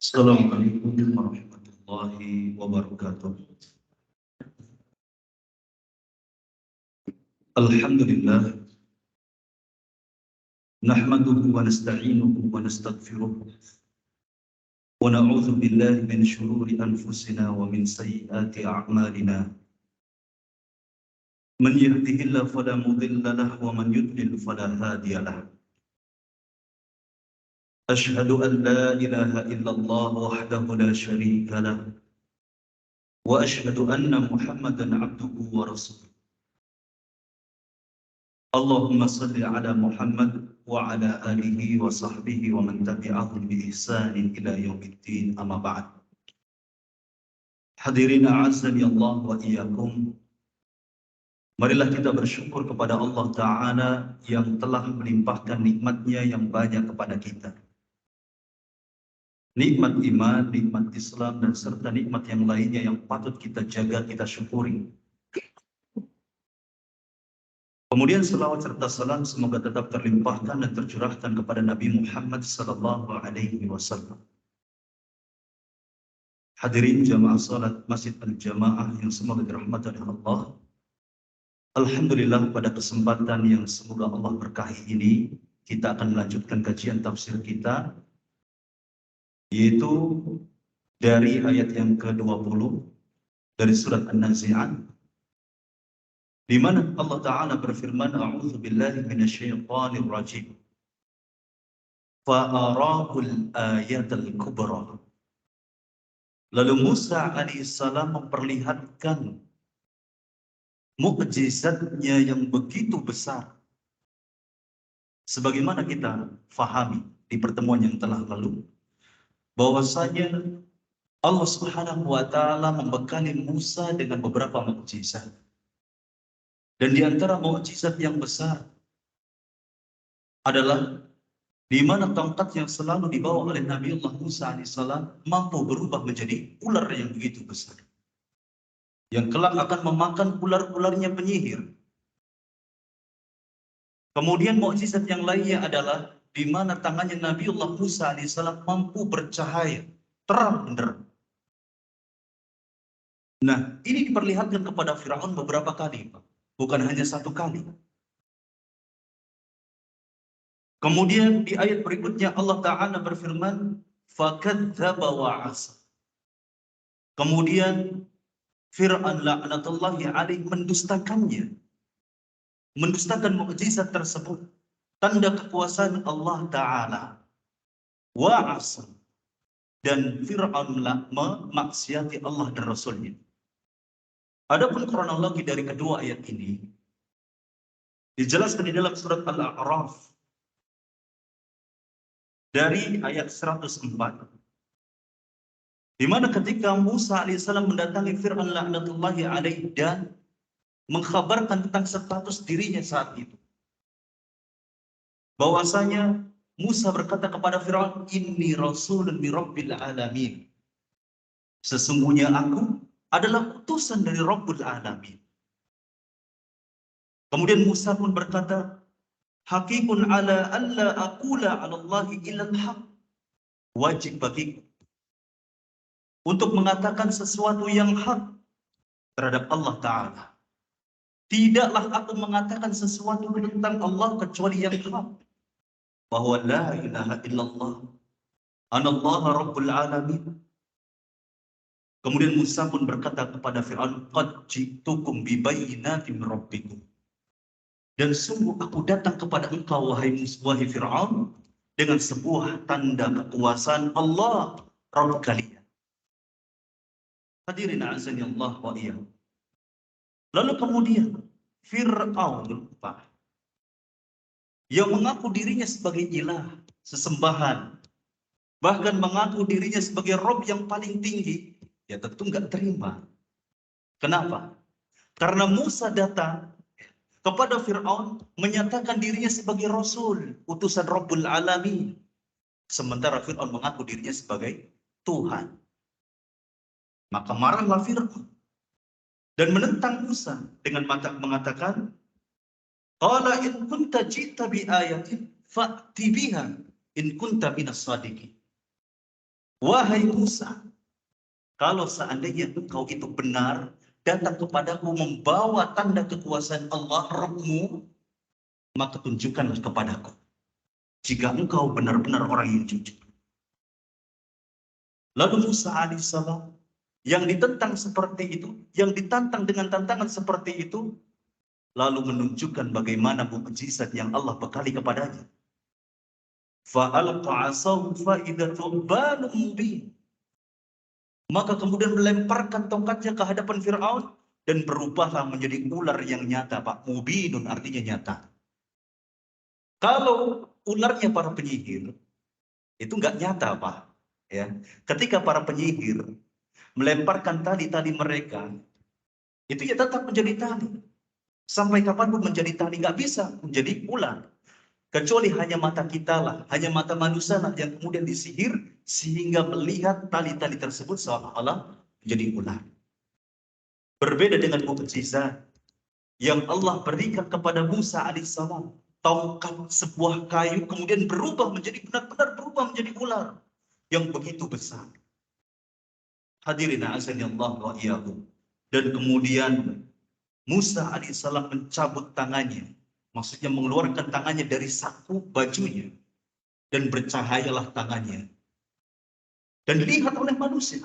Assalamualaikum warahmatullahi wabarakatuh. Alhamdulillah, nahmaduhu wa nasta'inuhu wa nastaghfiruh wa na'udzu billahi min shururi anfusina wa min sayyiati a'malina. Man yahdihillahu fala mudilla lahu wa man yudlil fala hadiya lahu. Ashhadu an la ilaha illallah wahdahu la syarika lahu wa ashhadu anna Muhammadan 'abduhu wa rasuluh. Allahumma salli ala Muhammad wa ala alihi wa sahbihi wa man tabi'ahum bi ihsanin ila yaumiddin, amma ba'd. Hadirin a'azzani Allah wa iyyakum. Marilah kita bersyukur kepada Allah Ta'ala yang telah melimpahkan nikmatnya yang banyak kepada kita. Nikmat iman, nikmat Islam, dan serta nikmat yang lainnya yang patut kita jaga, kita syukuri. Kemudian selawat serta salam semoga tetap terlimpahkan dan tercurahkan kepada Nabi Muhammad sallallahu alaihi wasallam. Hadirin jamaah salat Masjid Al-Jamaah yang semoga dirahmati oleh Allah. Alhamdulillah, pada kesempatan yang semoga Allah berkahi ini, kita akan melanjutkan kajian tafsir kita, yaitu dari ayat yang ke-20 dari surat An-Nazi'at, di mana Allah Ta'ala berfirman, A'udzu billahi minasyaitonir rajim. Fa'arahul ayatal kubra. Lalu Musa alaihissalam memperlihatkan mukjizatnya yang begitu besar. Sebagaimana kita fahami di pertemuan yang telah lalu, bahwasanya Allah Subhanahu wa Ta'ala membekali Musa dengan beberapa mukjizat. Dan di antara mukjizat yang besar adalah di mana tongkat yang selalu dibawa oleh Nabi Allah Musa alaihissalam mampu berubah menjadi ular yang begitu besar, yang kelak akan memakan ular-ularnya penyihir. Kemudian mukjizat yang lainnya adalah di mana tangannya Nabiullah Musa alaihissalam mampu bercahaya terang benderang. Nah, ini diperlihatkan kepada Firaun beberapa kali, Pak. Bukan hanya satu kali. Kemudian di ayat berikutnya Allah Ta'ala berfirman, fakadzdzaba wa 'asa. Kemudian Fir'aun laknatullahi alaih mendustakannya. Mendustakan mukjizat tersebut. Tanda kekuasaan Allah Ta'ala. Wa 'asa. Dan Fir'aun memaksiati Allah dan Rasulnya. Adapun kronologi dari kedua ayat ini dijelaskan di dalam surat Al-A'raf dari ayat 104, di mana ketika Musa alaihissalam mendatangi Fir'aun laknatullahi alaih dan mengkhabarkan tentang status dirinya saat itu, bahwasanya Musa berkata kepada Fir'aun, inni rasulun min rabbil alamin, sesungguhnya aku adalah utusan dari Rabbul Alamin. Kemudian Musa pun berkata, hakikun ala alla aqula ala Allahi illa al-haq. Wajib bagiku untuk mengatakan sesuatu yang hak terhadap Allah Ta'ala. Tidaklah aku mengatakan sesuatu tentang Allah kecuali yang hak. Bahwa la ilaha illallah. Anallaha Rabbul Alamin. Kemudian Musa pun berkata kepada Fir'aun, qad ji'tukum bibayyinatin min rabbikum. Dan sungguh aku datang kepada engkau, wahai Fir'aun, dengan sebuah tanda kekuasaan Allah Rabb kalian. Hadirin azani Allah wa iyyakum. Lalu kemudian Fir'aun yang mengaku dirinya sebagai ilah, sesembahan, bahkan mengaku dirinya sebagai Rabb yang paling tinggi, ya tentu nggak terima. Kenapa? Karena Musa datang kepada Fir'aun menyatakan dirinya sebagai Rasul, utusan Rabbul Alamin. Sementara Fir'aun mengaku dirinya sebagai Tuhan. Maka marahlah Fir'aun dan menentang Musa dengan mengatakan, qala in kunta ji'ta bi ayatin fa'ti biha in kunta minas shadiqin. Wahai Musa, kalau seandainya engkau itu benar datang kepadaku membawa tanda kekuasaan Allah Rabbmu, maka tunjukkanlah kepadaku jika engkau benar-benar orang yang jujur. Lalu Musa alaihissalam yang ditentang seperti itu, yang ditantang dengan tantangan seperti itu, lalu menunjukkan bagaimana mukjizat yang Allah bekali kepadanya. Fa'alqa 'asahu fa'idha thu'banun mubin. Maka kemudian melemparkan tongkatnya ke hadapan Fir'aun dan berubahlah menjadi ular yang nyata, Pak. Mubinun artinya nyata. Kalau ularnya para penyihir itu nggak nyata, Pak. Ya, ketika para penyihir melemparkan tali-tali mereka, itu ya tetap menjadi tali. Sampai kapanpun menjadi tali, nggak bisa menjadi ular. Kecuali hanya mata kita lah, hanya mata manusia lah yang kemudian disihir sehingga melihat tali-tali tersebut seolah-olah menjadi ular. Berbeda dengan mukjizat yang Allah berikan kepada Musa alaihissalam, tongkat sebuah kayu kemudian berubah menjadi benar-benar berubah menjadi ular yang begitu besar. Hadirin azani Allah wa iyyakum. Dan kemudian Musa alaihissalam mencabut tangannya. Maksudnya mengeluarkan tangannya dari saku bajunya. Dan bercahayalah tangannya. Dan dilihat oleh manusia.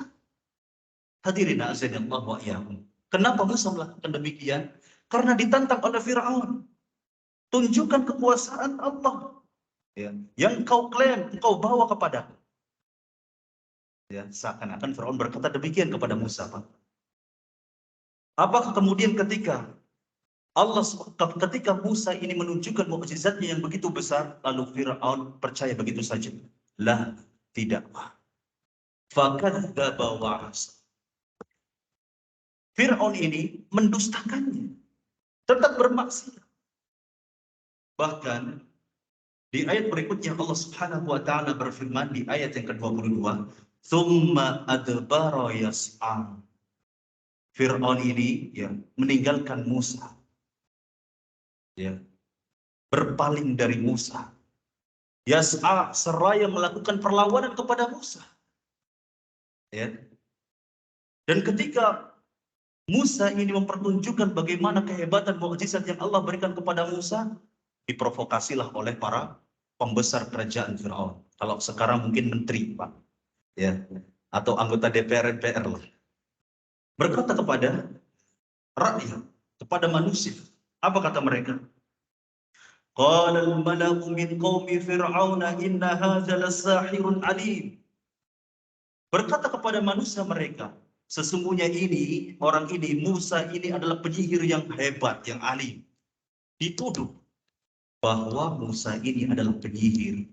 Hadirin azani Allah wa iyyakum. Kenapa Musa melakukan demikian? Karena ditantang oleh Fir'aun. Tunjukkan kekuasaan Allah. Ya, yang kau klaim, kau bawa kepadaku. Ya, seakan-akan Fir'aun berkata demikian kepada Musa, Pak. Apakah kemudian ketika Musa ini menunjukkan mukjizatnya yang begitu besar, lalu Fir'aun percaya begitu saja? Lah, tidak. Fakadzdzaba wa 'asa. Fir'aun ini mendustakannya, tetap bermaksiat. Bahkan di ayat berikutnya Allah Subhanahu wa taala berfirman di ayat yang ke-22, "Tsumma adbara yas'a." Fir'aun ini ya meninggalkan Musa. Ya, berpaling dari Musa. Yas'a, seraya melakukan perlawanan kepada Musa. Ya. Dan ketika Musa ini mempertunjukkan bagaimana kehebatan mukjizat yang Allah berikan kepada Musa, diprovokasilah oleh para pembesar kerajaan Firaun. Kalau sekarang mungkin menteri, Pak, ya, atau anggota DPR MPR lah. Berkata kepada rakyat, kepada manusia, apa kata mereka? Qala al-mala'u min qaumi fir'auna inna hadza lasahirun alim. Berkata kepada manusia mereka, sesungguhnya ini, orang ini, Musa ini adalah penyihir yang hebat, yang alim. Dituduh bahwa Musa ini adalah penyihir,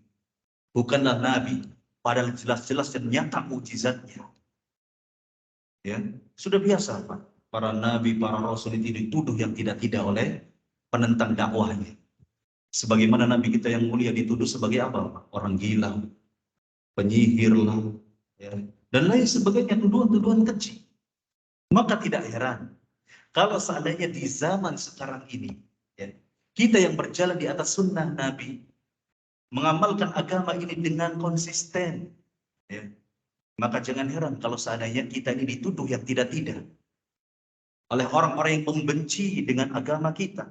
bukanlah nabi, padahal jelas-jelas dan nyata mukjizatnya. Ya, sudah biasa, Pak. Para nabi, para rasul itu dituduh yang tidak-tidak oleh penentang dakwahnya. Sebagaimana nabi kita yang mulia dituduh sebagai apa? Orang gila, penyihir lah, ya, dan lain sebagainya, tuduhan-tuduhan kecil. Maka tidak heran kalau seandainya di zaman sekarang ini, ya, kita yang berjalan di atas sunnah Nabi, mengamalkan agama ini dengan konsisten, ya, maka jangan heran kalau seandainya kita ini dituduh yang tidak-tidak oleh orang-orang yang membenci dengan agama kita.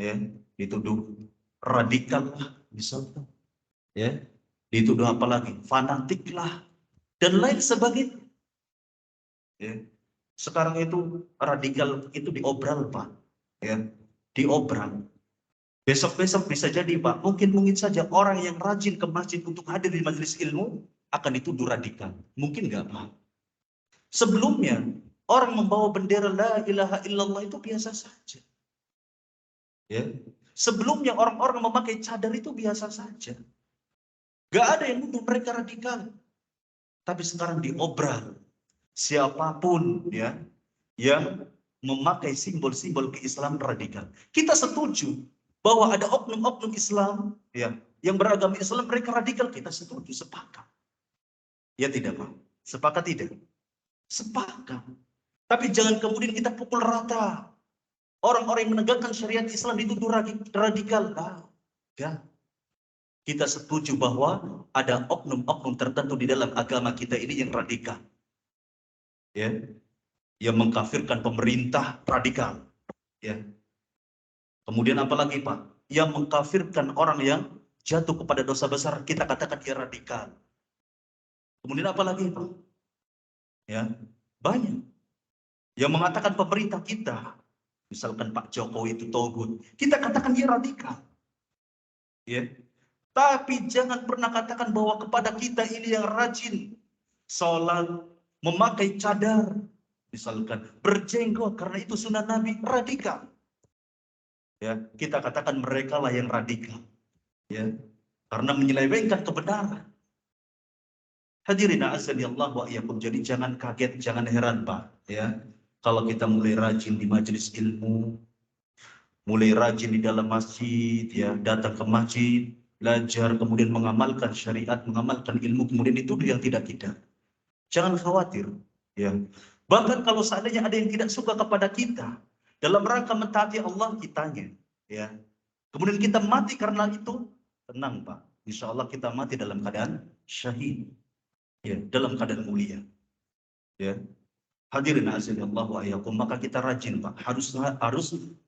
Ya, dituduh radikal lah, misalnya. Ya, dituduh apa lagi? Fanatik lah, dan lain sebagainya. Ya. Sekarang itu radikal itu diobral, Pak. Ya, diobral. Besok-besok bisa jadi, Pak, mungkin saja orang yang rajin ke masjid untuk hadir di majelis ilmu akan dituduh radikal. Mungkin nggak, Pak? Sebelumnya, orang membawa bendera la ilaha illallah itu biasa saja. Ya. Sebelumnya orang-orang memakai cadar itu biasa saja. Gak ada yang menuduh mereka radikal. Tapi sekarang diobral. Siapapun ya yang memakai simbol-simbol keislaman radikal. Kita setuju bahwa ada oknum-oknum Islam ya yang beragama Islam mereka radikal, kita setuju, sepakat. Ya tidak, Pak? Sepakat tidak? Sepakat. Tapi jangan kemudian kita pukul rata. Orang-orang yang menegakkan syariat Islam dituduh radikal. Ya. Kita setuju bahwa ada oknum-oknum tertentu di dalam agama kita ini yang radikal. Ya. Yang mengkafirkan pemerintah radikal. Ya. Kemudian apa lagi, Pak? Yang mengkafirkan orang yang jatuh kepada dosa besar, kita katakan dia radikal. Kemudian apa lagi, Pak? Ya, banyak. Yang mengatakan pemerintah kita, misalkan Pak Jokowi itu togut, kita katakan dia radikal. Ya. Tapi jangan pernah katakan bahwa kepada kita ini yang rajin sholat, memakai cadar, misalkan berjenggot karena itu sunnah Nabi, radikal. Ya, kita katakan mereka lah yang radikal. Ya, karena menyelewengkan kebenaran. Hadirin azani Allah wa iyyakum. Jadi jangan kaget, jangan heran, Pak, ya. Kalau kita mulai rajin di majelis ilmu, mulai rajin di dalam masjid, ya, datang ke masjid, belajar, kemudian mengamalkan syariat, mengamalkan ilmu, kemudian itu yang tidak-tidak. Jangan khawatir, ya. Bahkan kalau seandainya ada yang tidak suka kepada kita, dalam rangka mentaati Allah kitanya, ya. Kemudian kita mati karena itu, tenang, Pak. Insya Allah kita mati dalam keadaan syahid, ya, dalam keadaan mulia, ya. Hadirin azanillah wa iyyakum, maka kita rajin, Pak. Harus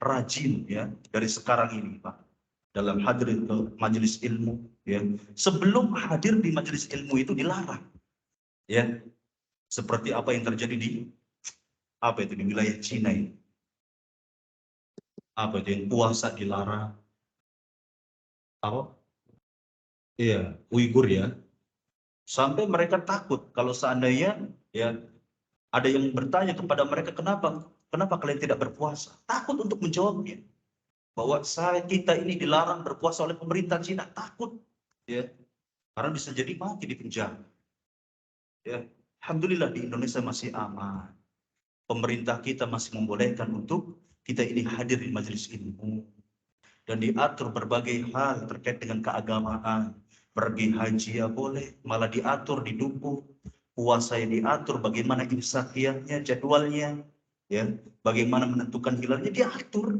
rajin, ya, dari sekarang ini, Pak. Dalam hadir ke majelis ilmu, ya. Sebelum hadir di majelis ilmu itu dilarang, ya. Seperti apa yang terjadi di di wilayah Cina ini. Apa itu yang puasa dilarang? Apa? Iya, Uighur, ya. Sampai mereka takut kalau seandainya ya ada yang bertanya kepada mereka, kenapa kalian tidak berpuasa? Takut untuk menjawabnya. Bahwa kita ini dilarang berpuasa oleh pemerintah Cina, takut, ya. Karena bisa jadi mati di penjara. Ya, alhamdulillah di Indonesia masih aman. Pemerintah kita masih membolehkan untuk kita ini hadir di majelis ilmu dan diatur berbagai hal terkait dengan keagamaan. Pergi haji ya boleh, malah diatur, didukung. Puasa yang diatur, bagaimana imsakiahnya, jadwalnya, ya, bagaimana menentukan hilalnya diatur.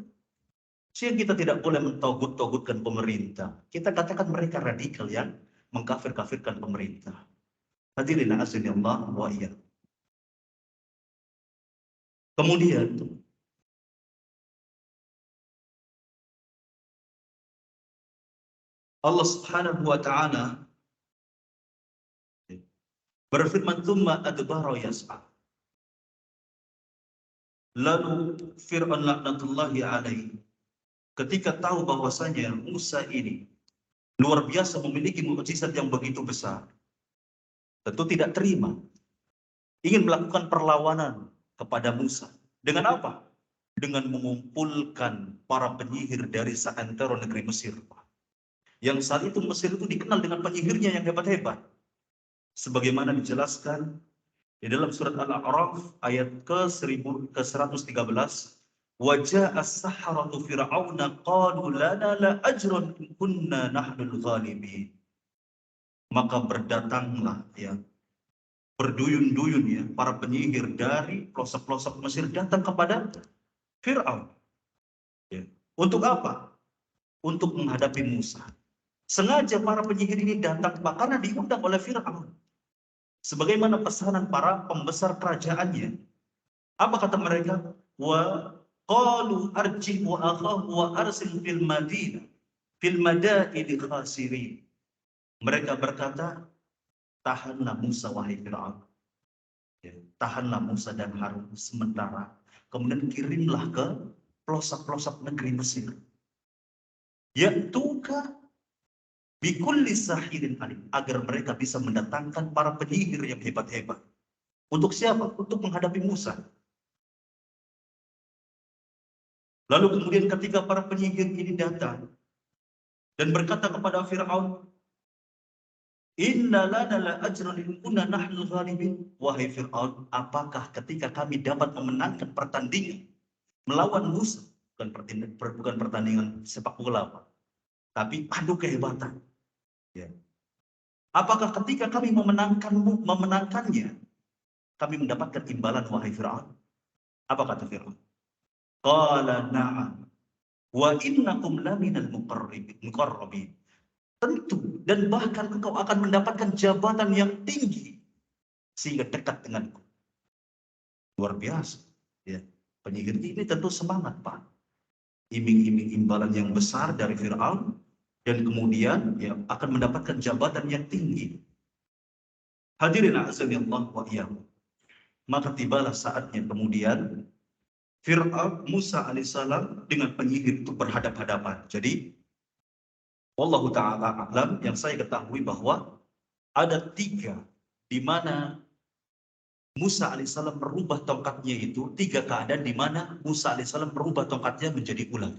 Sehingga kita tidak boleh mentogut-togutkan pemerintah. Kita katakan mereka radikal yang mengkafir-kafirkan pemerintah. Hadirin azani Allah wa iyyakum. Kemudian Allah Subhanahu wa taala berfirman, "Tsumma adbara yas'a." Lalu Fir'aun laknatullahi alaihi ketika tahu bahwasanya Musa ini luar biasa memiliki mukjizat yang begitu besar, tentu tidak terima, ingin melakukan perlawanan kepada Musa. Dengan apa? Dengan mengumpulkan para penyihir dari seantero negeri Mesir. Yang saat itu Mesir itu dikenal dengan penyihirnya yang hebat-hebat. Sebagaimana dijelaskan di dalam surat Al-A'raf ayat ke-113, "Wajah as-saharatu fir'auna qalu lana la ajrun in kunna nahnul ghalibin." Maka berdatanglah ya, berduyun-duyun ya, para penyihir dari pelosok-pelosok Mesir datang kepada Fir'aun. Ya. Untuk apa? Untuk menghadapi Musa. Sengaja para penyihir ini datang karena diundang oleh Fir'aun. Sebagaimana pesanan para pembesar kerajaannya. Apa kata mereka? Wa qalu arji wa akhahu wa arsil fil madinah fil madaini khasirin. Mereka berkata, tahanlah Musa wahai Fir'aun. Ya, tahanlah Musa dan Harun sementara. Kemudian kirimlah ke pelosok-pelosok negeri Mesir. Ya'tuka bikulli sahirin alim, agar mereka bisa mendatangkan para penyihir yang hebat-hebat. Untuk siapa? Untuk menghadapi Musa. Lalu kemudian ketika para penyihir ini datang dan berkata kepada Fir'aun, "Inna lana la ajran in kunna nahnul ghalibin." Wahai Fir'aun, apakah ketika kami dapat memenangkan pertandingan melawan Musa, bukan pertandingan sepak bola, tapi adu kehebatan. Ya. Apakah ketika kami memenangkannya, kami mendapatkan imbalan wahai Fir'aun? Apa kata Fir'aun? Qala na'am wa innakum laminal muqarrabin. Tentu dan bahkan engkau akan mendapatkan jabatan yang tinggi sehingga dekat denganku. Luar biasa. Ya. Penyihir ini tentu semangat, Pak. Iming-iming imbalan yang besar dari Fir'aun dan kemudian ya akan mendapatkan jabatan yang tinggi. Hadirin azanillah wa iyyakum. Maka tibalah saatnya kemudian Fir'aun, Musa alaihissalam dengan penyihir itu berhadap-hadapan. Jadi, wallahu ta'ala a'lam, yang saya ketahui bahwa ada 3 di mana Musa alaihissalam merubah tongkatnya itu, 3 keadaan di mana Musa alaihissalam merubah tongkatnya menjadi ular.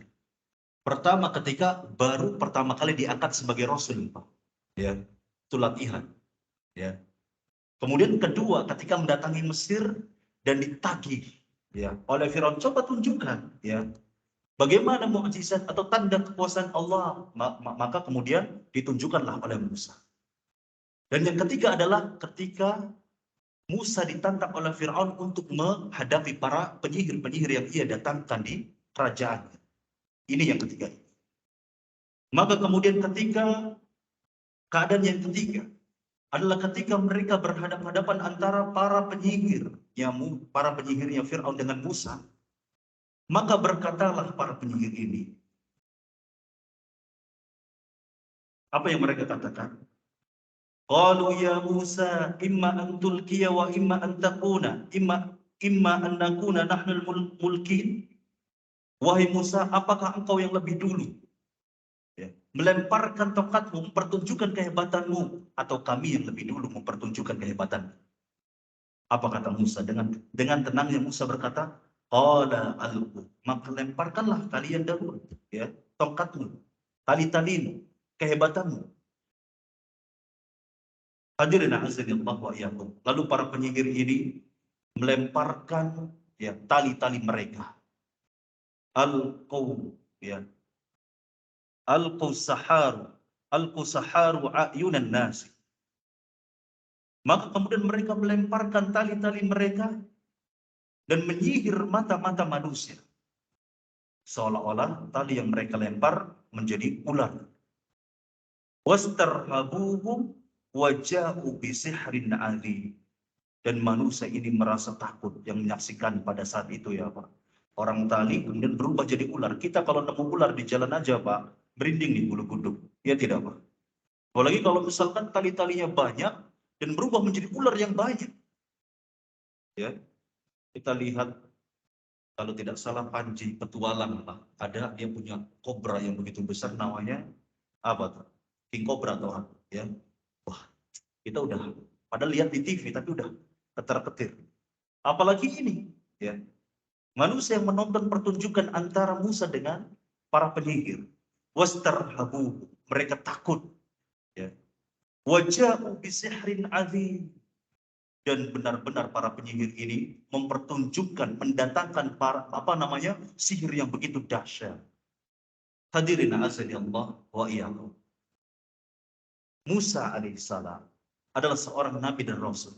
Pertama ketika baru pertama kali diangkat sebagai Rasul, Pak. Ya, itu latihan. Ya. Kemudian kedua ketika mendatangi Mesir dan ditagih ya oleh Firaun, coba tunjukkan ya bagaimana mukjizat atau tanda kekuasaan Allah. Maka kemudian ditunjukkanlah oleh Musa. Dan yang ketiga adalah ketika Musa ditantang oleh Firaun untuk menghadapi para penyihir-penyihir yang ia datangkan di kerajaannya. Ini yang ketiga. Maka kemudian ketika keadaan yang ketiga adalah ketika mereka berhadapan-hadapan antara para penyihirnya Fir'aun dengan Musa, maka berkatalah para penyihir ini. Apa yang mereka katakan? Qalu ya Musa, imma an tulqiya wa imma an takuna, imma an nakuna nahnul mulkin. Wahai Musa, apakah engkau yang lebih dulu ya, melemparkan tongkatmu, mempertunjukkan kehebatanmu, atau kami yang lebih dulu mempertunjukkan kehebatanmu? Apa kata Musa? Dengan tenangnya Musa berkata, qala alqu, maka lemparkanlah kalian dahulu ya tongkatmu, tali-talimu, kehebatanmu. Hadirin azanillah wa iyyakum. Lalu para penyihir ini melemparkan ya tali-tali mereka. Alqu ya. Alqu saharu ayunan nasi. Maka kemudian mereka melemparkan tali-tali mereka dan menyihir mata-mata manusia. Seolah-olah tali yang mereka lempar menjadi ular. Wastarhabuhum waja'u bisihrin adzim. Dan manusia ini merasa takut yang menyaksikan pada saat itu ya Pak. Orang tali kemudian berubah jadi ular. Kita kalau nemu ular di jalan aja Pak, merinding nih bulu kuduk. Ya tidak Pak. Apalagi kalau misalkan tali-talinya banyak dan berubah menjadi ular yang banyak. Ya, kita lihat kalau tidak salah Panji Petualang Pak, ada yang punya kobra yang begitu besar namanya apa tuh? King Cobra atau apa? Ya. Wah, kita udah padahal lihat di TV tapi udah ketar-ketir. Apalagi ini, ya. Manusia yang menonton pertunjukan antara Musa dengan para penyihir. Wastarhabu, mereka takut, ya. Waja'u bisihrin adzim. Dan benar-benar para penyihir ini mempertunjukkan, mendatangkan sihir yang begitu dahsyat. Hadirin azza Allah wa iyyakum. Musa alaihissalam adalah seorang nabi dan rasul.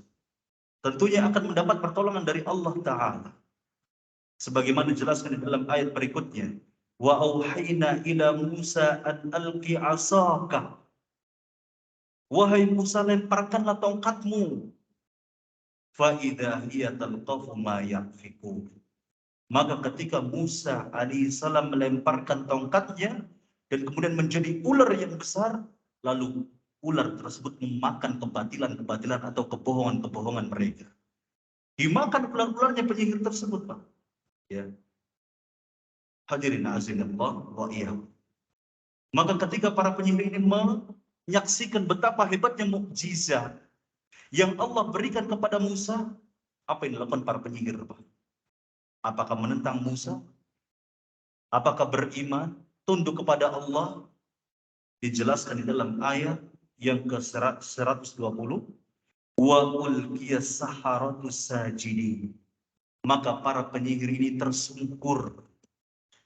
Tentunya akan mendapat pertolongan dari Allah Ta'ala. Sebagaimana dijelaskan di dalam ayat berikutnya. Wa auhayna ila Musa an alqi asaka. Wahai Musa, lemparkanlah tongkatmu. Fa idza hiya talqafu ma yafikun. Maka ketika Musa alaihissalam melemparkan tongkatnya dan kemudian menjadi ular yang besar, lalu ular tersebut memakan kebatilan-kebatilan atau kebohongan-kebohongan mereka. Dimakan ular-ularnya penyihir tersebut, Pak. Ya. Hadirin azinallah wa iyyakum. Maka ketika para penyihir ini menyaksikan betapa hebatnya mukjizat yang Allah berikan kepada Musa, apa yang dilakukan para penyihir, Pak? Apakah menentang Musa? Apakah beriman, tunduk kepada Allah? Dijelaskan di dalam ayat yang ke-120. Wa ulqiyas saharatu sajidin. Maka para penyihir ini tersungkur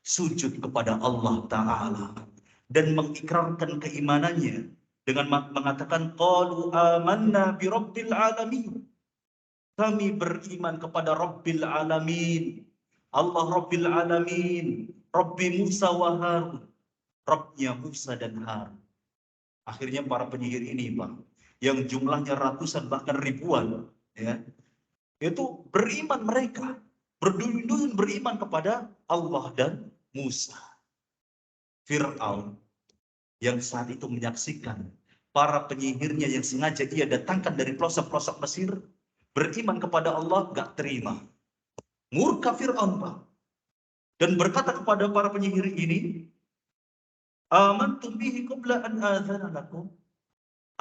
sujud kepada Allah Ta'ala dan mengikrarkan keimanannya dengan mengatakan qalu amanna bi rabbil alamin. Kami beriman kepada Rabbil Alamin. Allah Rabbil Alamin. Rabbi Musa wa Harun. Rabbnya Musa dan Harun. Akhirnya para penyihir ini, Pak, yang jumlahnya ratusan bahkan ribuan, ya, itu beriman mereka. Berduyun-duyun beriman kepada Allah dan Musa. Fir'aun yang saat itu menyaksikan para penyihirnya yang sengaja dia datangkan dari pelosok-pelosok Mesir, beriman kepada Allah, gak terima. Murka Fir'aun, Pak. Dan berkata kepada para penyihir ini, amantum bihi qabla an adzana lakum.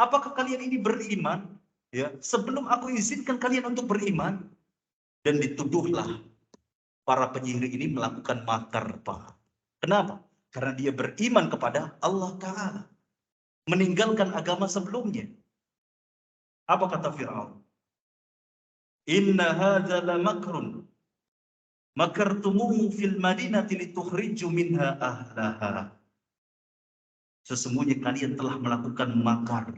Apakah kalian ini beriman? Ya, sebelum aku izinkan kalian untuk beriman. Dan dituduhlah para penyihir ini melakukan makar, Pak. Kenapa? Karena dia beriman kepada Allah Ta'ala. Meninggalkan agama sebelumnya. Apa kata Fir'aun? Inna hadza lamakrun makartumuhu fil madinati litukhriju minha ahlaha. Sesungguhnya kalian telah melakukan makar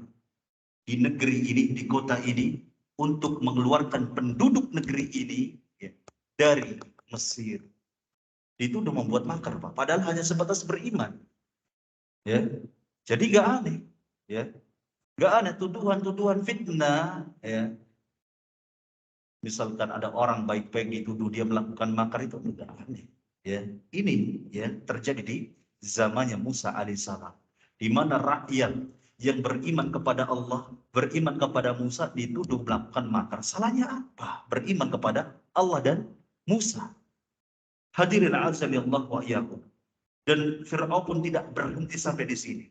di negeri ini, di kota ini, untuk mengeluarkan penduduk negeri ini, ya, dari Mesir. Itu udah membuat makar, Pak. Padahal hanya sebatas beriman. Ya. Jadi gak aneh. Ya. Gak aneh tuduhan-tuduhan fitnah. Ya. Misalkan ada orang baik-baik dituduh dia melakukan makar, itu tidak aneh. Ya, ini ya terjadi di zamannya Musa alaihissalam, di mana rakyat yang beriman kepada Allah, beriman kepada Musa dituduh melakukan makar. Salahnya apa? Beriman kepada Allah dan Musa. Hadirin azanillah wa iyyakum. Dan Fir'aun pun tidak berhenti sampai di sini.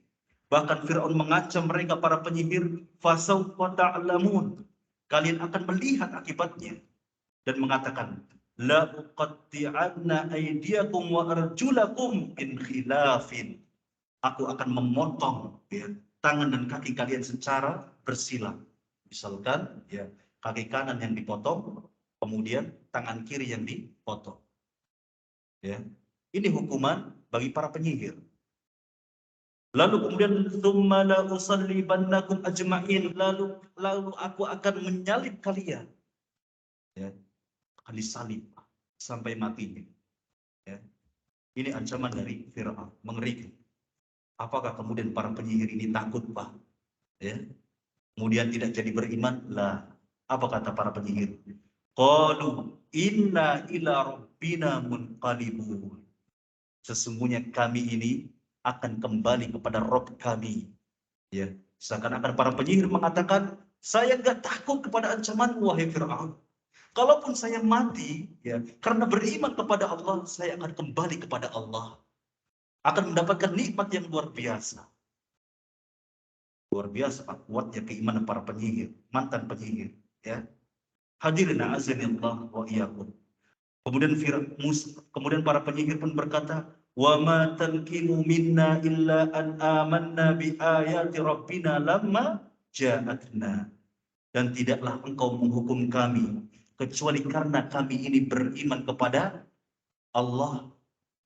Bahkan Fir'aun mengancam mereka para penyihir, fasawfa ta'lamun. Kalian akan melihat akibatnya. Dan mengatakan, la uqatti'anna aydiyakum wa arjulakum min khilafin. Aku akan memotong, ya, tangan dan kaki kalian secara bersilang. Misalkan, ya, kaki kanan yang dipotong, kemudian tangan kiri yang dipotong. Ya. Ini hukuman bagi para penyihir. Lalu kemudian tsumma la usallibannakum ajma'in, lalu aku akan menyalib kalian. Ya. Akan disalib sampai matinya. Ya. Ini ancaman dari Fir'aun, mengerikan. Apakah kemudian para penyihir ini takut, Pak? Ya. Kemudian tidak jadi beriman? Lah, apa kata para penyihir? Qalu inna ila rabbina munqalibun. Sesungguhnya kami ini akan kembali kepada Rob kami. Ya, seakan-akan para penyihir mengatakan, saya nggak takut kepada ancaman wahai Fir'aun. Kalaupun saya mati, ya, karena beriman kepada Allah, saya akan kembali kepada Allah. Akan mendapatkan nikmat yang luar biasa. Luar biasa kuatnya keimanan para penyihir, mantan penyihir. Ya. Hadirin azanillah wa iyyakum. Kemudian para penyihir pun berkata, wa ma tankimu minna illa an amanna bi ayati rabbina lamma ja'atna. Dan tidaklah engkau menghukum kami kecuali karena kami ini beriman kepada Allah,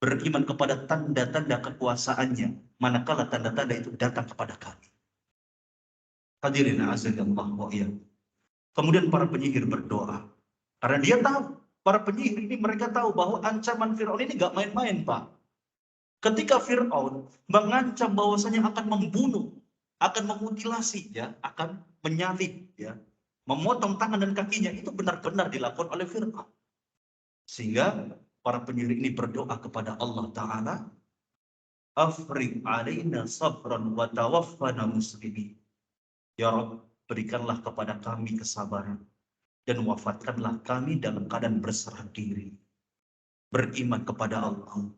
beriman kepada tanda-tanda kekuasaannya, manakala tanda-tanda itu datang kepada kami. Hadirin azanillah wa iyyakum. Kemudian para penyihir berdoa, karena dia tahu, para penyihir ini mereka tahu bahwa ancaman Fir'aun ini gak main-main, Pak. Ketika Fir'aun mengancam bahwasanya akan membunuh, akan memutilasi, ya, akan menyalib, ya, memotong tangan dan kakinya, itu benar-benar dilakukan oleh Fir'aun. Sehingga para penyihir ini berdoa kepada Allah Ta'ala, Afriq alaina sabran wa tawaffana muslimin. Ya Rabb, berikanlah kepada kami kesabaran dan wafatkanlah kami dalam keadaan berserah diri, beriman kepada Allah,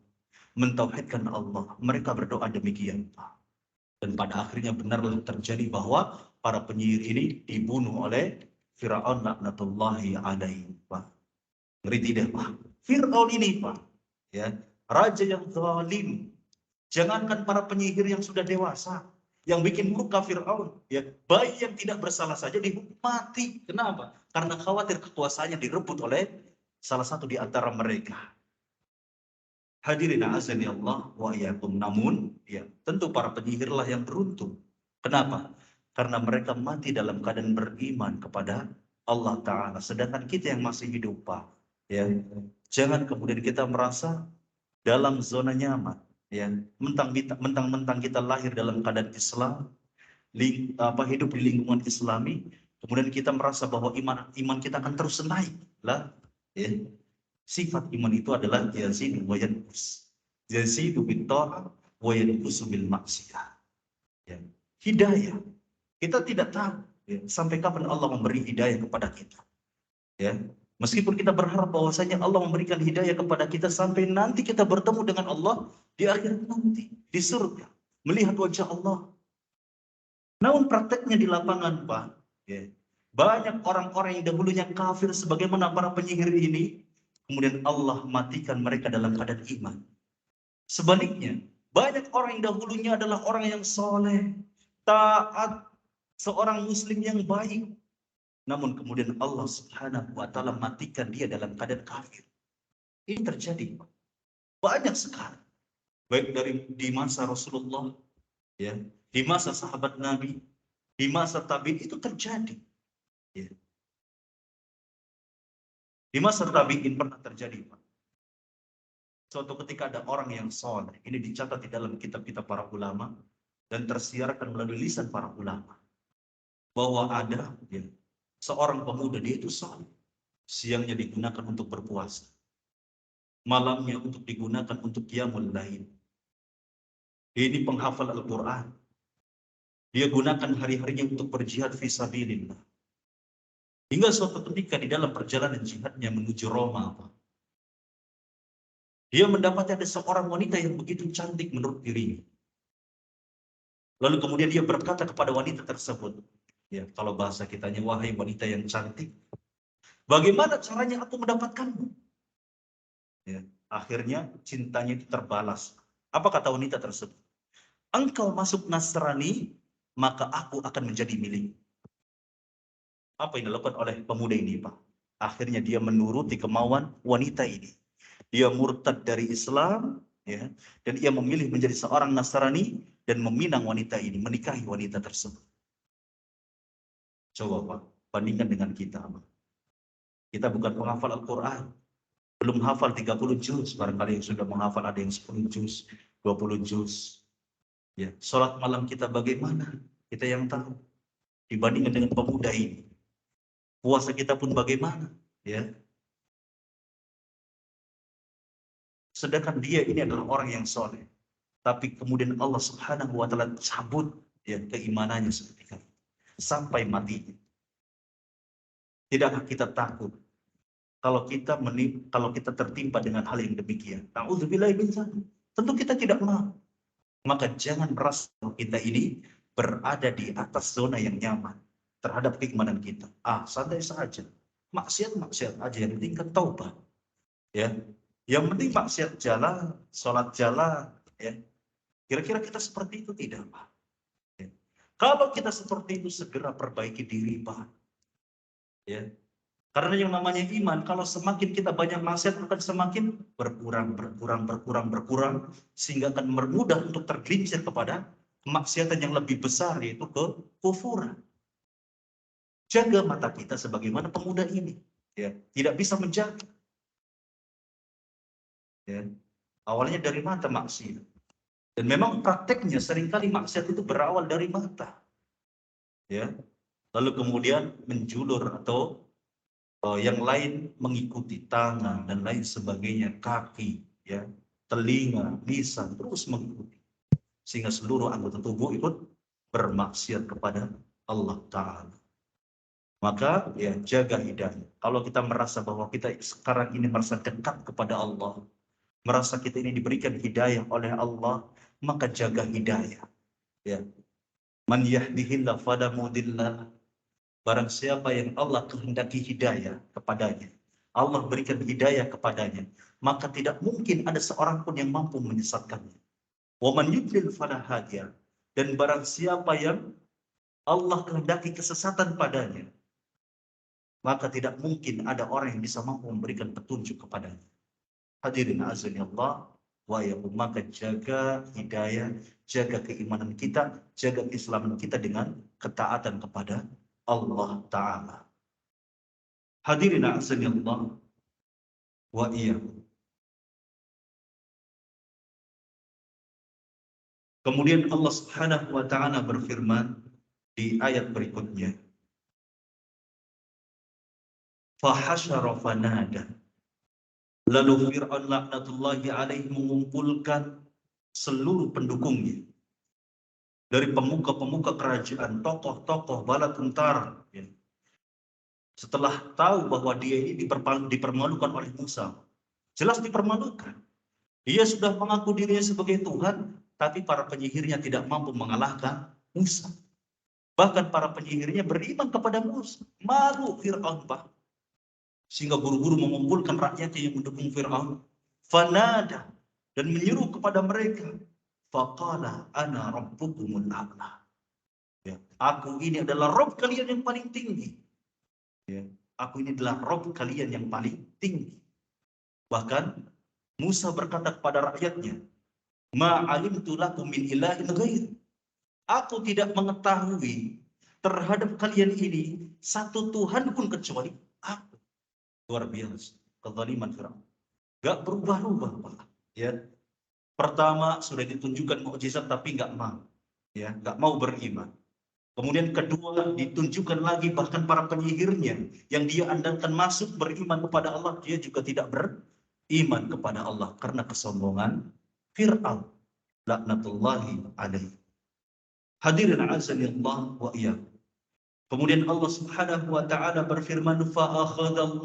mentauhidkan Allah. Mereka berdoa demikian, Pak. Dan pada akhirnya benarlah terjadi bahwa para penyihir ini dibunuh oleh Fir'aun laknatullahi alaihi, Pak. Ngeri tidak, Pak? Fir'aun ini, Pak, ya, raja yang zalim. Jangankan para penyihir yang sudah dewasa, yang bikin murka Fir'aun, ya, bayi yang tidak bersalah saja dihukum mati. Kenapa? Karena khawatir kekuasaannya direbut oleh salah satu di antara mereka. Hadirin azani Allah wa iyyakum. Namun, ya, tentu para penyihirlah yang beruntung. Kenapa? Karena mereka mati dalam keadaan beriman kepada Allah Ta'ala. Sedangkan kita yang masih hidup, Pak, ya, jangan kemudian kita merasa dalam zona nyaman, ya, mentang-mentang kita lahir dalam keadaan Islam, hidup di lingkungan Islami, kemudian kita merasa bahwa iman kita akan terus naik. Lah, ya. Sifat iman itu adalah yazidu wa yanqus. Yazidu bit ta'ah wa yanqusu bil maksiyah. Ya. Hidayah. Kita tidak tahu, ya, sampai kapan Allah memberi hidayah kepada kita. Ya. Meskipun kita berharap bahwasanya Allah memberikan hidayah kepada kita sampai nanti kita bertemu dengan Allah di akhirat nanti, di surga, melihat wajah Allah. Namun prakteknya di lapangan, Pak, ya, banyak orang-orang yang dahulunya kafir sebagaimana para penyihir ini, kemudian Allah matikan mereka dalam keadaan iman. Sebaliknya, banyak orang yang dahulunya adalah orang yang soleh, taat, seorang muslim yang baik. Namun kemudian Allah Subhanahu wa Ta'ala matikan dia dalam keadaan kafir. Ini terjadi banyak sekali. Baik di masa Rasulullah, ya, di masa sahabat Nabi, di masa tabi'in itu terjadi. Ya. Di masa tabi'in pernah terjadi, Pak. Suatu ketika ada orang yang soleh, ini dicatat di dalam kitab-kitab para ulama dan tersiarkan melalui lisan para ulama, bahwa ada, ya, seorang pemuda, dia itu soleh. Siangnya digunakan untuk berpuasa, malamnya untuk digunakan untuk qiyamul lail. Ini penghafal Al-Quran. Dia gunakan hari-harinya untuk berjihad fisabilillah. Hingga suatu ketika di dalam perjalanan jihadnya menuju Roma, dia mendapati ada seorang wanita yang begitu cantik menurut dirinya. Lalu kemudian dia berkata kepada wanita tersebut, ya, kalau bahasa kitanya, wahai wanita yang cantik, bagaimana caranya aku mendapatkanmu? Ya, akhirnya cintanya itu terbalas. Apa kata wanita tersebut? Engkau masuk Nasrani, maka aku akan menjadi milik. Apa yang dilakukan oleh pemuda ini, Pak? Akhirnya dia menuruti kemauan wanita ini. Dia murtad dari Islam, ya, dan ia memilih menjadi seorang Nasrani dan meminang wanita ini, menikahi wanita tersebut. Coba, Pak, bandingkan dengan kita, Pak. Kita bukan penghafal Al-Quran, belum hafal 30 juz, barangkali yang sudah menghafal ada yang 10 juz, 20 juz. Ya, sholat malam kita bagaimana? Kita yang tahu. Dibandingkan dengan pemuda ini. Puasa kita pun bagaimana? Ya. Sedangkan dia ini adalah orang yang soleh. Tapi kemudian Allah Subhanahu wa Ta'ala cabut ya keimanannya seketika sampai mati. Tidakkah kita takut kalau kita tertimpa dengan hal yang demikian? Nauzubillahi min dzalik. Tentu kita tidak mau. Maka jangan merasa kita ini berada di atas zona yang nyaman terhadap keimanan kita. Santai saja. Maksiat aja, yang penting kan taubat. Ya. Yang penting maksiat jalan, sholat jalan, ya. Kira-kira kita seperti itu tidak, Pak? Ya. Kalau kita seperti itu segera perbaiki diri, Pak. Ya. Karena yang namanya iman, kalau semakin kita banyak maksiat akan semakin berkurang, sehingga akan bermudah untuk tergelincir kepada kemaksiatan yang lebih besar, yaitu kekufuran. Jaga mata kita sebagaimana pemuda ini, ya, tidak bisa menjaga. Ya. Awalnya dari mata maksiat. Dan memang prakteknya seringkali maksiat itu berawal dari mata. Ya. Lalu kemudian menjulur atau yang lain mengikuti, tangan dan lain sebagainya, kaki, ya, telinga, lisan terus mengikuti, sehingga seluruh anggota tubuh ikut bermaksiat kepada Allah Ta'ala. Maka ya jaga hidayah. Kalau kita merasa bahwa kita sekarang ini merasa dekat kepada Allah, merasa kita ini diberikan hidayah oleh Allah, maka jaga hidayah. Ya. Man yahdihillah fala mudilla. Barang siapa yang Allah kehendaki hidayah kepadanya, Allah berikan hidayah kepadanya, maka tidak mungkin ada seorang pun yang mampu menyesatkannya. Wa man yudlil fala hadiya. Dan barang siapa yang Allah kehendaki kesesatan padanya, maka tidak mungkin ada orang yang bisa mampu memberikan petunjuk kepadanya. Hadirin azani Allah wa yakum, maka jaga hidayah, jaga keimanan kita, jaga keislaman kita dengan ketaatan kepada Allah Ta'ala. Hadirin azani Allah wa iyyakum. Kemudian Allah Subhanahu wa Ta'ala berfirman di ayat berikutnya, fahasyara fanada. Lalu Fir'aun laknatullahi alaihi mengumpulkan seluruh pendukungnya dari pemuka-pemuka kerajaan, tokoh-tokoh bala tentara. Ya. Setelah tahu bahwa dia ini dipermalukan oleh Musa, jelas dipermalukan. Dia sudah mengaku dirinya sebagai Tuhan, tapi para penyihirnya tidak mampu mengalahkan Musa. Bahkan para penyihirnya beriman kepada Musa. Malu Fir'aun, Pak. Sehingga guru-guru mengumpulkan rakyatnya yang mendukung Fir'aun. Fanada, dan menyuruh kepada mereka. Faqala ana rabbukumul a'la. Ya, aku ini adalah Rabb kalian yang paling tinggi. Ya, aku ini adalah Rabb kalian yang paling tinggi. Bahkan Musa berkata kepada rakyatnya, ma'alimtu lakum min ilahin ghair. Aku tidak mengetahui terhadap kalian ini satu Tuhan pun kecuali aku. Luar biasa kezaliman Firaun. Gak berubah-ubah, Pak. Ya. Pertama sudah ditunjukkan mukjizat tapi nggak mau, ya, nggak mau beriman. Kemudian kedua ditunjukkan lagi bahkan para penyihirnya yang dia andalkan masuk beriman kepada Allah, dia juga tidak beriman kepada Allah karena kesombongan Fir'aun laknatullahi alaihi. Hadirin azani Allah wa iyyakum. Kemudian Allah Subhanahu wa Ta'ala berfirman, fa'akhadahu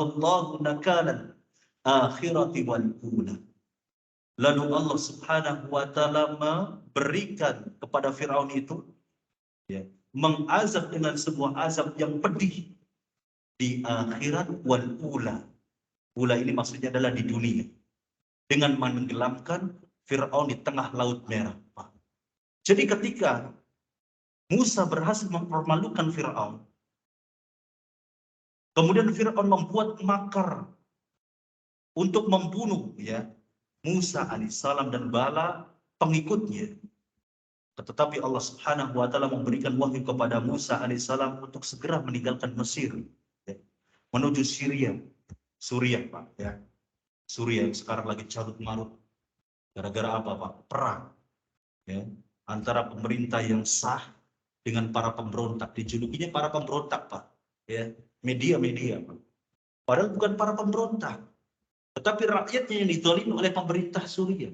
Allah nakalan akhirati wal ula. Lalu Allah Subhanahu wa Ta'ala memberikan kepada Firaun itu, ya, mengazab dengan sebuah azab yang pedih di akhirat wal ula. Ula ini maksudnya adalah di dunia, dengan menenggelamkan Firaun di tengah Laut Merah. Jadi ketika Musa berhasil mempermalukan Fir'aun, kemudian Fir'aun membuat makar untuk membunuh, ya, Musa alaihissalam dan bala pengikutnya. Tetapi Allah Subhanahu wa Ta'ala memberikan wahyu kepada Musa alaihissalam untuk segera meninggalkan Mesir, ya, menuju Syria. Suriah, Pak, ya. Suriah yang sekarang lagi carut marut. Gara-gara apa, Pak? Perang, ya, antara pemerintah yang sah dengan para pemberontak. Dijulukinya para pemberontak, Pak, ya. Media-media, Pak. Padahal bukan para pemberontak, tetapi rakyatnya yang dizalimi oleh pemerintah Suriah.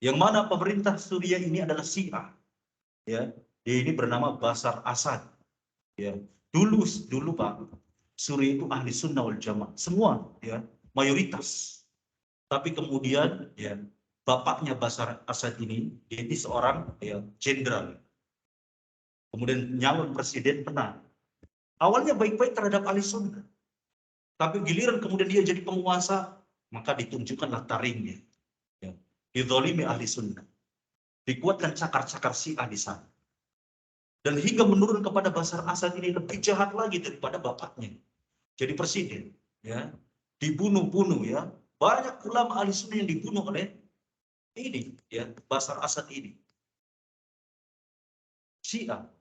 Yang mana pemerintah Suriah ini adalah Syiah, ya. Dia ini bernama Bashar Assad, ya. Dulu Pak, Suriah itu ahli sunnah wal jamaah, semua, ya, mayoritas. Tapi kemudian, ya, bapaknya Bashar Assad ini, dia ini seorang, ya, jenderal. Kemudian nyalon presiden menang. Awalnya baik-baik terhadap ahli sunnah, tapi giliran kemudian dia jadi penguasa, maka ditunjukkanlah taringnya, ya. Dizalimi ahli sunnah, dikuatkan cakar-cakar Syiah di sana. Dan hingga menurun kepada Bashar Assad ini lebih jahat lagi daripada bapaknya. Jadi presiden, ya, dibunuh-bunuh, ya. Banyak ulama ahli sunnah yang dibunuh oleh ini, ya, Bashar Assad ini. Syiah.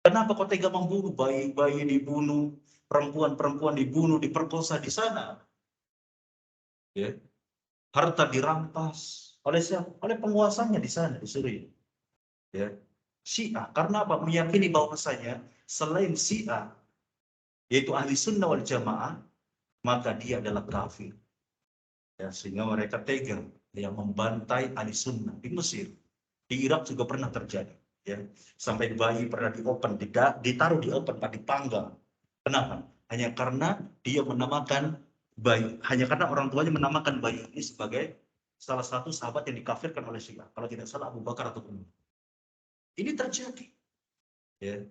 Kenapa kau tega membunuh? Bayi-bayi dibunuh, perempuan-perempuan dibunuh, diperkosa di sana. Ya. Harta dirampas oleh siapa? Oleh penguasanya di sana, di Suriah. Ya. Syiah. Karena apa? Meyakini bahwasanya selain Syiah, yaitu ahli sunnah wal jamaah, maka dia adalah kafir. Ya, sehingga mereka tega, ya, membantai ahli sunnah di Mesir. Di Irak juga pernah terjadi. Ya. Sampai bayi pernah ditaruh di open, dipanggang. Kenapa? Hanya karena dia menamakan bayi, hanya karena orang tuanya menamakan bayi ini sebagai salah satu sahabat yang dikafirkan oleh Syiah. Kalau tidak salah Abu Bakar atau Umar. Ini terjadi. Ya.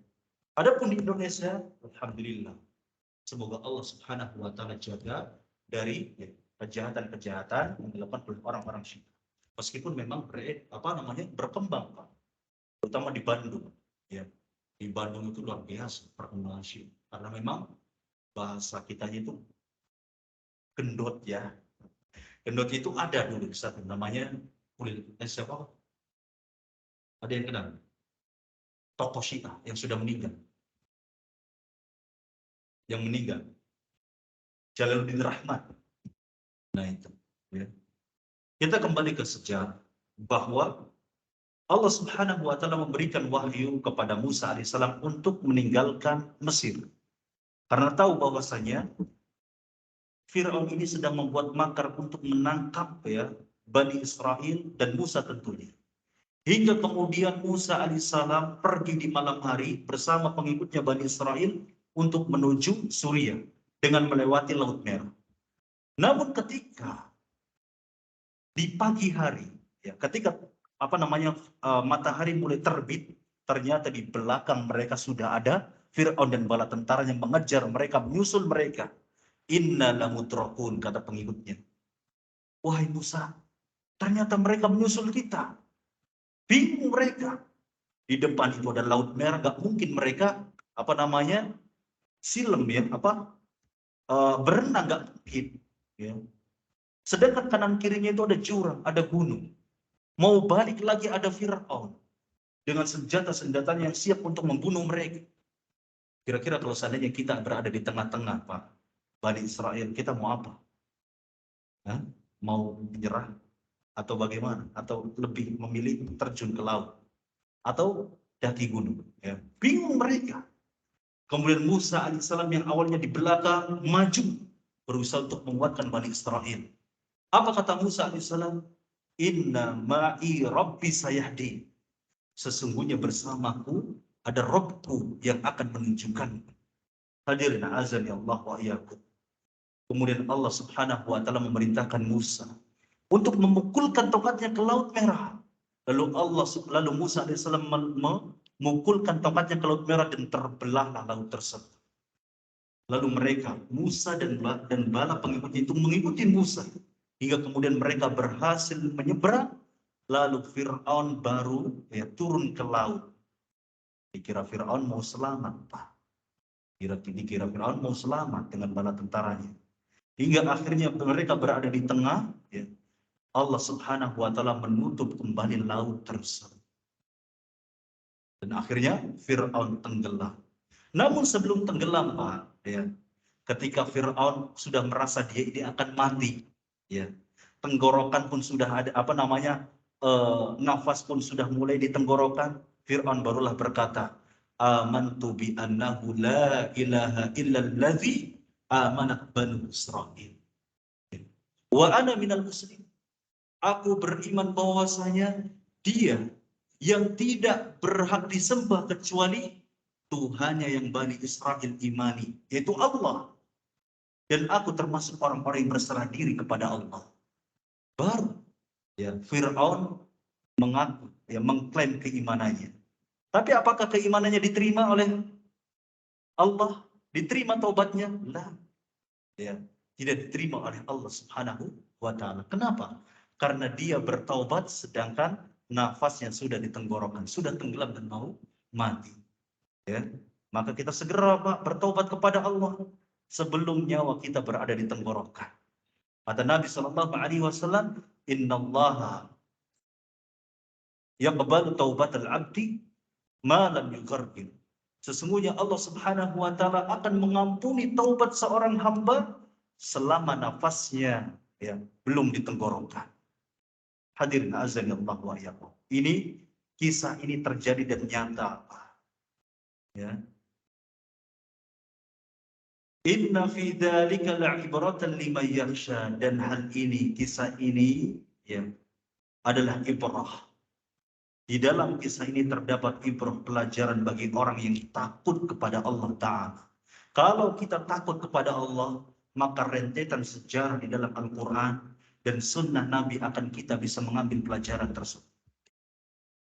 Adapun di Indonesia, alhamdulillah, semoga Allah Subhanahu wa taala jaga dari, ya, kejahatan-kejahatan yang dilakukan oleh orang-orang Syiah. Meskipun memang berkembang, Pak. Terutama di Bandung, ya. Di Bandung itu luar biasa perkembangan Syiah. Karena memang bahasa kitanya itu gendut, ya. Gendut itu ada dulu satu namanya siapa? Ada yang kenal? Tokoh Syiah yang sudah meninggal. Yang meninggal. Jalaluddin Rahmat. Nah itu, ya. Kita kembali ke sejarah bahwa Allah Subhanahu wa taala memberikan wahyu kepada Musa alaihissalam untuk meninggalkan Mesir. Karena tahu bahwasanya Firaun ini sedang membuat makar untuk menangkap, ya, Bani Israel dan Musa tentunya. Hingga kemudian Musa alaihissalam pergi di malam hari bersama pengikutnya Bani Israel untuk menuju Suriah dengan melewati Laut Merah. Namun ketika di pagi hari, ya, ketika matahari mulai terbit, ternyata di belakang mereka sudah ada Fir'aun dan bala tentaranya mengejar mereka, menyusul mereka. Inna lamudrakun, kata pengikutnya. Wahai Musa, ternyata mereka menyusul kita. Bingung mereka. Di depan itu ada Laut Merah, gak mungkin mereka silem, ya, berenang, gak mungkin, ya. Sedangkan kanan kirinya itu ada jurang, ada gunung. Mau balik lagi ada Fir'aun dengan senjata-senjatanya yang siap untuk membunuh mereka. Kira-kira kalau seandainya kita berada di tengah-tengah, Pak, Bani Israel, kita mau apa? Hah? Mau menyerah? Atau bagaimana? Atau lebih memilih terjun ke laut? Atau daki gunung? Ya. Bingung mereka. Kemudian Musa alaihissalam yang awalnya di belakang maju, berusaha untuk menguatkan Bani Israel. Apa kata Musa alaihissalam? Inna ma'i rabbi sayahdi. Sesungguhnya bersamaku ada Rabbku yang akan menunjukkan. Hadirin azan ya Allah wa iyyakum. Kemudian Allah Subhanahu wa taala memerintahkan Musa untuk memukulkan tongkatnya ke Laut Merah. Lalu Musa alaihissalam memukulkan tongkatnya ke Laut Merah dan terbelahlah laut tersebut. Lalu mereka, Musa dan bala pengikutnya itu mengikuti Musa hingga kemudian mereka berhasil menyeberang. Lalu Fir'aun baru, ya, turun ke laut. Dikira Fir'aun mau selamat, Pak. Dikira Fir'aun mau selamat dengan bala tentaranya. Hingga akhirnya mereka berada di tengah, ya. Allah Subhanahu wa taala menutup kembali laut tersebut. Dan akhirnya Fir'aun tenggelam. Namun sebelum tenggelam, Pak, ya, Ketika Fir'aun sudah merasa dia akan mati, ya, tenggorokan pun sudah ada, nafas pun sudah mulai di tenggorokan, Fir'aun barulah berkata, amantu bi annahu la ilaha illalladzi amanat banu Israil wa ana minal muslimin. Aku beriman bahwasanya dia yang tidak berhak disembah kecuali Tuhannya yang Bani Israel imani, yaitu Allah. Dan aku termasuk orang-orang yang berserah diri kepada Allah. Baru ya Fir'aun mengaku, ya, mengklaim keimanannya. Tapi apakah keimanannya diterima oleh Allah? Diterima taubatnya? Lah. Ya, tidak diterima oleh Allah Subhanahu wa taala. Kenapa? Karena dia bertaubat sedangkan nafasnya sudah di tenggorokan, sudah tenggelam dan mau mati. Ya. Maka kita segera bertaubat kepada Allah sebelum nyawa kita berada di tenggorokan. Kata Nabi sallallahu alaihi wasallam, "Innallaha yaqbalu taubatal 'abdi ma lam yughargir." Sesungguhnya Allah Subhanahu wa taala akan mengampuni taubat seorang hamba selama nafasnya, ya, belum di tenggorokan. Hadirin azan Allah wa iyyakum. Kisah ini terjadi dan nyata. Ya. Inna fi dzalika la'ibratan liman yakhsha, dan hal ini, kisah ini, ya, adalah ibrah. Di dalam kisah ini terdapat ibrah, pelajaran bagi orang yang takut kepada Allah Ta'ala. Kalau kita takut kepada Allah, maka rentetan sejarah di dalam Al-Quran dan sunnah Nabi akan kita bisa mengambil pelajaran tersebut.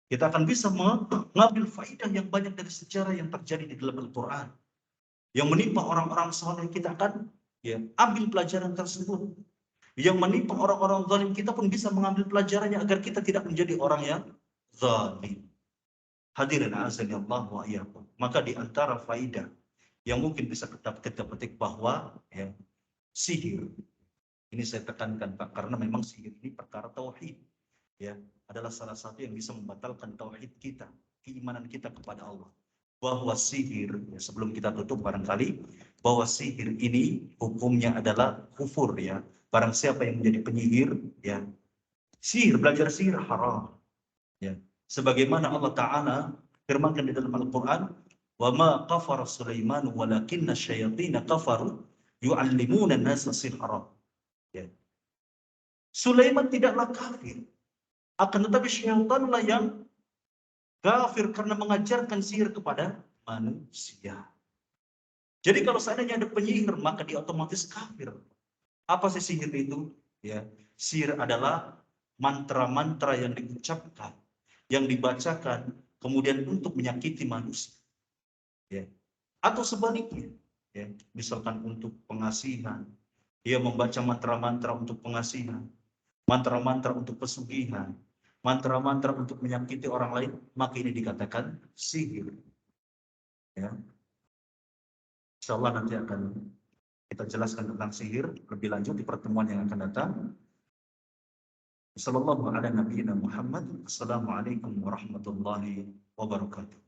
Kita akan bisa mengambil faidah yang banyak dari sejarah yang terjadi di dalam Al-Quran. Yang menimpa orang-orang saleh, kita akan, ya, ambil pelajaran tersebut. Yang menimpa orang-orang zalim, kita pun bisa mengambil pelajarannya agar kita tidak menjadi orang yang zalim. Hadirin azan Allah wa iyyakum. Maka di antara faidah yang mungkin bisa kita petik bahwa, ya, sihir ini saya tekankan Pak, karena memang sihir ini perkara tauhid, ya, adalah salah satu yang bisa membatalkan tauhid kita, keimanan kita kepada Allah. Bahwa sihir, ya, sebelum kita tutup barangkali, bahwa sihir ini hukumnya adalah kufur, ya. Barang siapa yang menjadi penyihir, ya, sihir, belajar sihir haram, ya. Sebagaimana Allah Ta'ala firmankan di dalam Al-Quran, wa ma kafara Sulaiman walakinna syayatina kafaru yu'allimuna an-nasa sihra. Ya. Sulaiman tidaklah kafir, akan tetapi syaitanlah yang kafir karena mengajarkan sihir kepada manusia. Jadi kalau seandainya ada penyihir, maka dia otomatis kafir. Apa sih sihir itu? Ya, sihir adalah mantra-mantra yang diucapkan, yang dibacakan, kemudian untuk menyakiti manusia. Ya. Atau sebaliknya, ya, misalkan untuk pengasihan, dia membaca mantra-mantra untuk pengasihan, mantra-mantra untuk pesugihan, mantra-mantra untuk menyakiti orang lain, maka ini dikatakan sihir. Ya. Insyaallah nanti akan kita jelaskan tentang sihir lebih lanjut di pertemuan yang akan datang. Sallallahu ala nabiyyina Muhammad. Assalamualaikum warahmatullahi wabarakatuh.